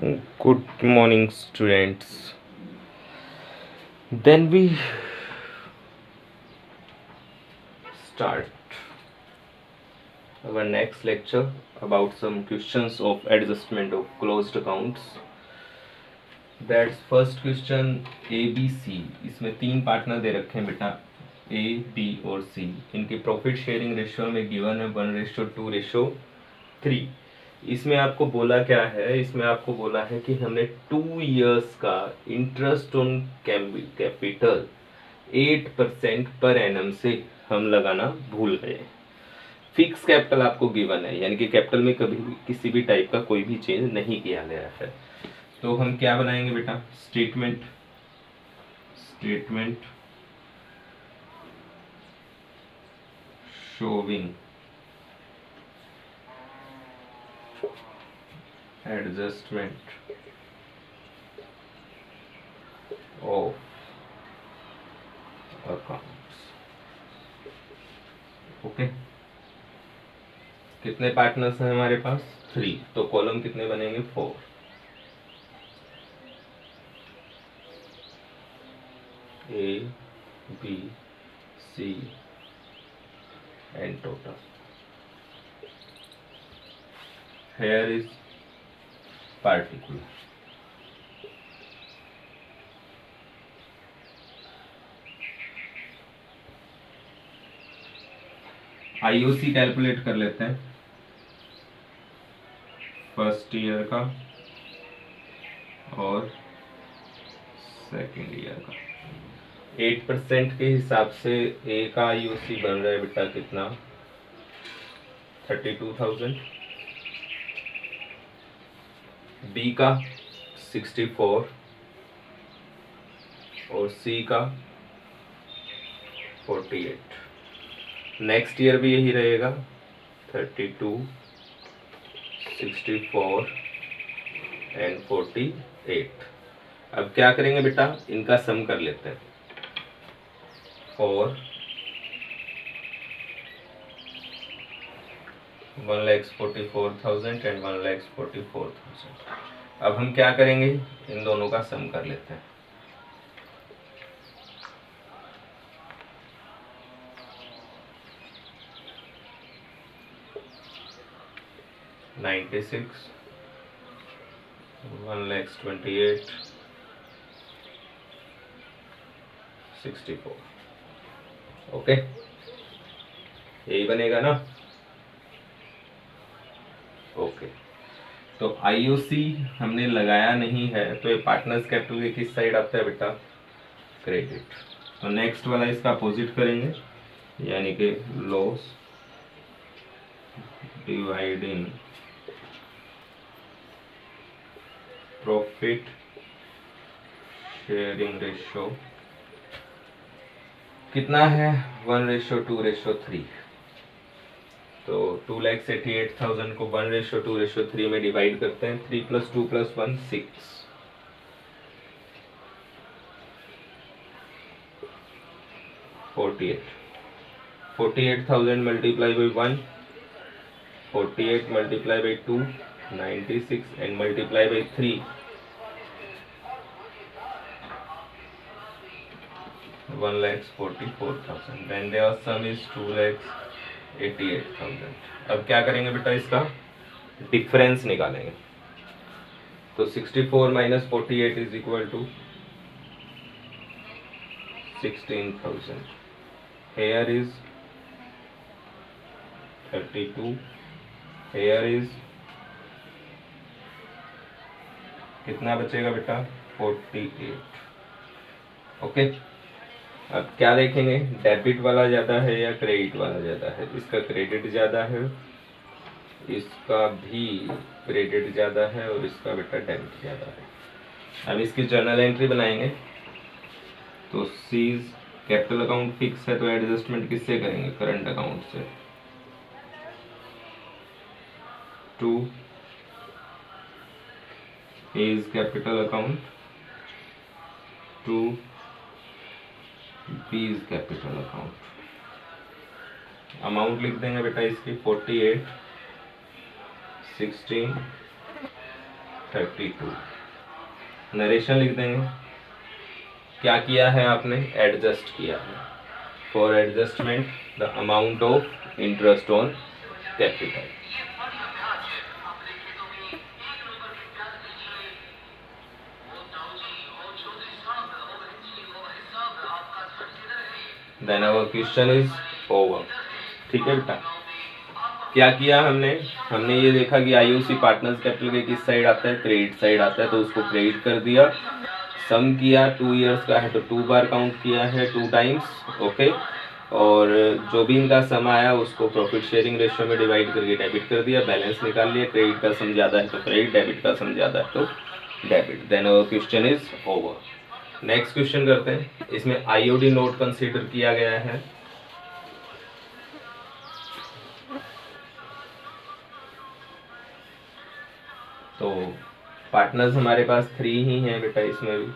Good morning, students. Then we start our next lecture about some questions of adjustment of closed accounts. That's first question A, B, C. इसमें तीन partner दे रखे हैं बेटा A, B और C. इनके profit sharing ratio में given है 1:2:3. इसमें आपको बोला क्या है, इसमें आपको बोला है कि हमने 2 years का interest on capital 8% per annum से हम लगाना भूल गए. फिक्स कैपिटल आपको गिवन है, यानी कि कैपिटल में कभी भी किसी भी टाइप का कोई भी चेंज नहीं किया गया है. तो हम क्या बनाएंगे बेटा, statement showing adjustment of accounts. Okay, कितने पार्टनर्स हैं हमारे पास? 3. तो कॉलम कितने बनेंगे? 4. A, B, C and total. Here is particular. IOC calculate कर लेते हैं फर्स्ट ईयर का और सेकेंड ईयर का. 8% के हिसाब से ए का IOC बन रहा है बेटा कितना? 32,000. बी का 64 और सी का 48. नेक्स्ट ईयर भी यही रहेगा 32, 64 एंड 48. अब क्या करेंगे बेटा, इनका सम कर लेते हैं. और 1,44,000 एंड 1,44,000. अब हम क्या करेंगे, इन दोनों का सम कर लेते हैं. $96, 1,28,000, 64. ओके, यही बनेगा ना? ओके, तो IOC हमने लगाया नहीं है, तो ये पार्टनर्स कैपिटल के किस साइड आता है बेटा? क्रेडिट. तो नेक्स्ट वाला इसका अपोजिट करेंगे, यानी कि loss dividing profit sharing ratio कितना है? 1:2:3. तो 2,88,000 को 1:2:3 में डिवाइड करते हैं. 3 + 2 + 1 6. 48,000 multiplied by 1, 48 multiplied by 2, 96 and multiplied by 3, 1,44,000. Then their sum is 2,88,000. अब क्या करेंगे बेटा, इसका डिफरेंस निकालेंगे. तो 64 - 48 is equal to 16,000. Here is 32. Here is कितना बचेगा बेटा? 48. ओके, अब क्या देखेंगे, डेबिट वाला ज़्यादा है या क्रेडिट वाला ज़्यादा है? इसका क्रेडिट ज़्यादा है, इसका भी क्रेडिट ज़्यादा है और इसका बेटा डेबिट ज़्यादा है. अब इसकी जर्नल एंट्री बनाएंगे. तो सीज कैपिटल अकाउंट फिक्स है, तो एडजस्टमेंट किससे करेंगे? करंट अकाउंट से. 2 is capital account, 2 B is capital account. Amount लिख देंगे बेटा इसकी 48, 16 32। नरेशन लिख देंगे, क्या किया है आपने, एडजस्ट किया है। For adjustment the amount of interest on capital. Then our question is over. ठीक है बेटा, क्या किया हमने ये देखा कि आईओसी पार्टनर्स कैपिटल के किस साइड आता है, क्रेडिट साइड आता है, तो उसको क्रेडिट कर दिया। सम किया 2 इयर्स का है तो 2 बार काउंट किया है, 2 टाइम्स। ओके, और जो भी इनका सम आया उसको प्रॉफिट शेयरिंग रेशियो में डिवाइड करके डेबिट कर दिया, बैलेंस निकाल लिया। क्रेडिट का सम ज़्यादा है तो क्रेडिट, डेबिट का सम ज़्यादा है तो debit. Then our question is over. Next question करते हैं। इसमें आईओडी नोट कंसीडर किया गया है। तो पार्टनर्स हमारे पास 3 ही हैं बेटा इसमें भी।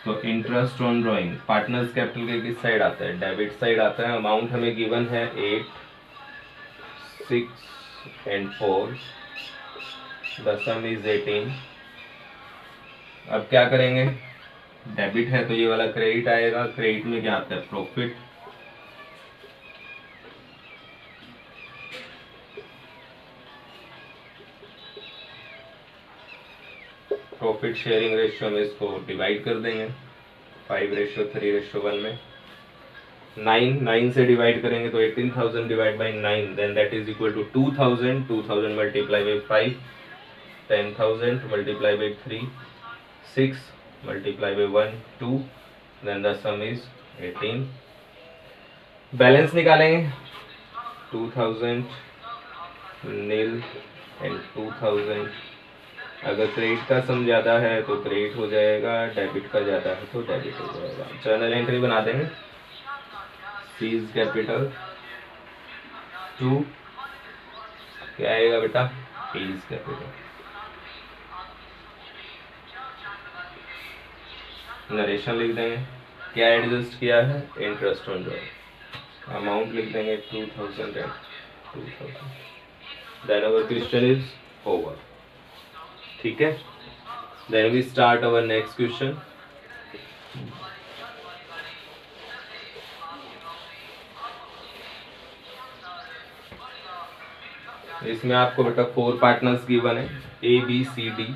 तो interest on drawing partners capital के किस साइड आता है, डेबिट साइड आता है। अमाउंट हमें गिवन है 8, 6 एंड 4। The sum is 18। अब क्या करेंगे, डेबिट है तो ये वाला क्रेडिट आएगा। क्रेडिट में क्या आता है, प्रॉफिट। प्रॉफिट शेयरिंग रेशियो में इसको डिवाइड कर देंगे 5:3:1 में। 9 से डिवाइड करेंगे तो 18,000 divide by 9, then that is equal to 2,000। 2,000 multiply by 5, 10,000 multiply by 3, 6 multiply by 1, 2, then the sum is 18। Balance निकालेंगे 2,000 नील एंड 2,000। अगर क्रेडिट का सम ज़्यादा है तो क्रेडिट हो जाएगा, डेबिट का ज़्यादा है तो डेबिट हो जाएगा। जर्नल एंट्री बना देंगे, सीज कैपिटल 2, क्या आएगा बेटा, सीज कैपिटल। नरेशन लिख देंगे, क्या एडजस्ट किया है, इंटरेस्ट ऑन ड्राइंग। अमाउंट लिख देंगे 2,000 and 2,000। Then our question is over. ठीक है, then we start our next question. इसमें आपको बेटा 4 पार्टनर्स गिवन है, ए बी सी डी।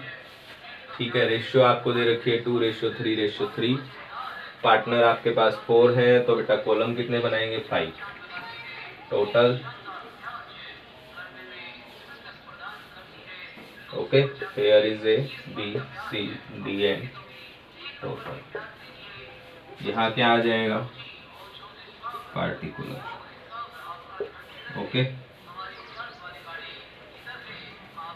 ठीक है, रेशियो आपको दे रखी है 2:3:3। पार्टनर आपके पास 4 है तो बेटा कॉलम कितने बनाएंगे, 5 total. Okay, here is A, B, C, D and total। यहाँ क्या आ जाएगा, पार्टिकुलर। ओके,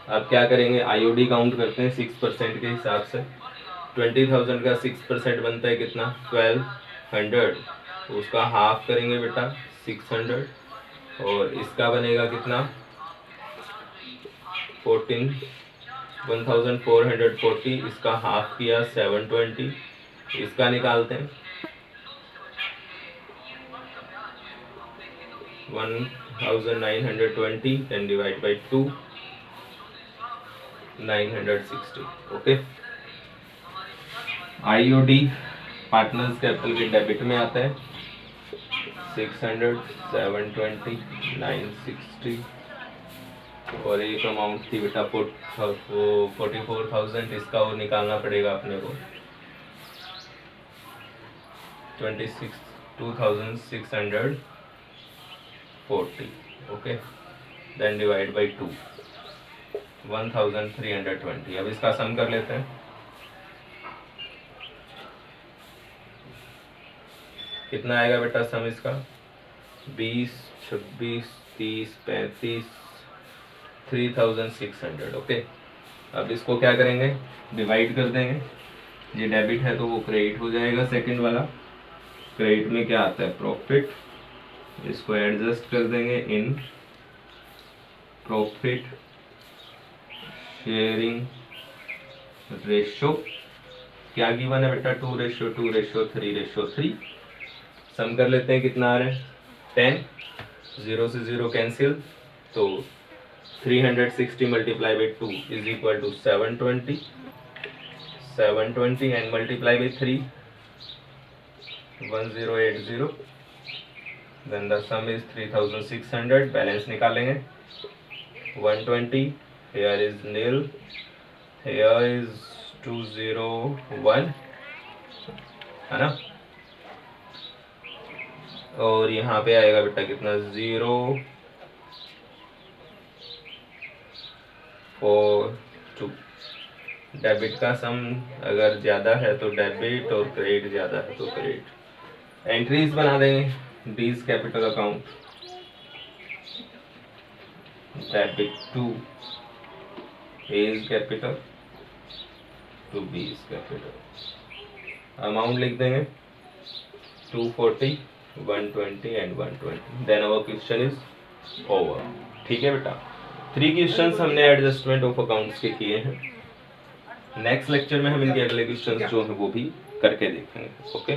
अब क्या करेंगे, आईओडी काउंट करते हैं 6% के हिसाब से। 20,000 का 6% बनता है कितना, 1200। तो उसका हाफ करेंगे बेटा 600, और इसका बनेगा कितना 1440। इसका हाफ किया 720। इसका निकालते हैं 1920, then divide by 2, 960। Okay, IOD partners capital के डेबिट में आता है 600, 720, 960, और एक अमाउंट थी बेटा 44,000। इसका वो निकालना पड़ेगा अपने को 2,640। Okay, then divide by 2, 1,320। अब इसका सम कर लेते हैं, कितना आएगा बेटा सम इसका, 20, 26, 30, 35, 3,600। ओके, अब इसको क्या करेंगे, डिवाइड कर देंगे। ये डेबिट है तो वो क्रेडिट हो जाएगा, सेकंड वाला। क्रेडिट में क्या आता है, प्रॉफिट। इसको एडजस्ट कर देंगे इन प्रॉफिट शेयरिंग रेशो। क्या गिवन है बेटा, 2:2:3:3। सम कर लेते हैं, कितना आ रहा है 10। 0 से 0 कैंसिल, तो 360 multiply by 2 is equal to 720 and multiply by 3 1080, then the sum is 3600, balance निकालेंगे 120, here is nil, here is 201, है ना। और यहाँ पे आएगा बेटा कितना 042। डेबिट का सम अगर ज़्यादा है तो डेबिट और क्रेडिट ज़्यादा है तो क्रेडिट। एंट्रीज बना देंगे। D is capital account, debit to A is capital, to B is capital. Amount लिख देंगे 240, 120 and 120। Then our question is over. ठीक है बेटा, 3 क्वेश्चंस हमने एडजस्टमेंट ऑफ अकाउंट्स के किए हैं। नेक्स्ट लेक्चर में हम इनके अगले क्वेश्चंस जो है वो भी करके देखेंगे। ओके।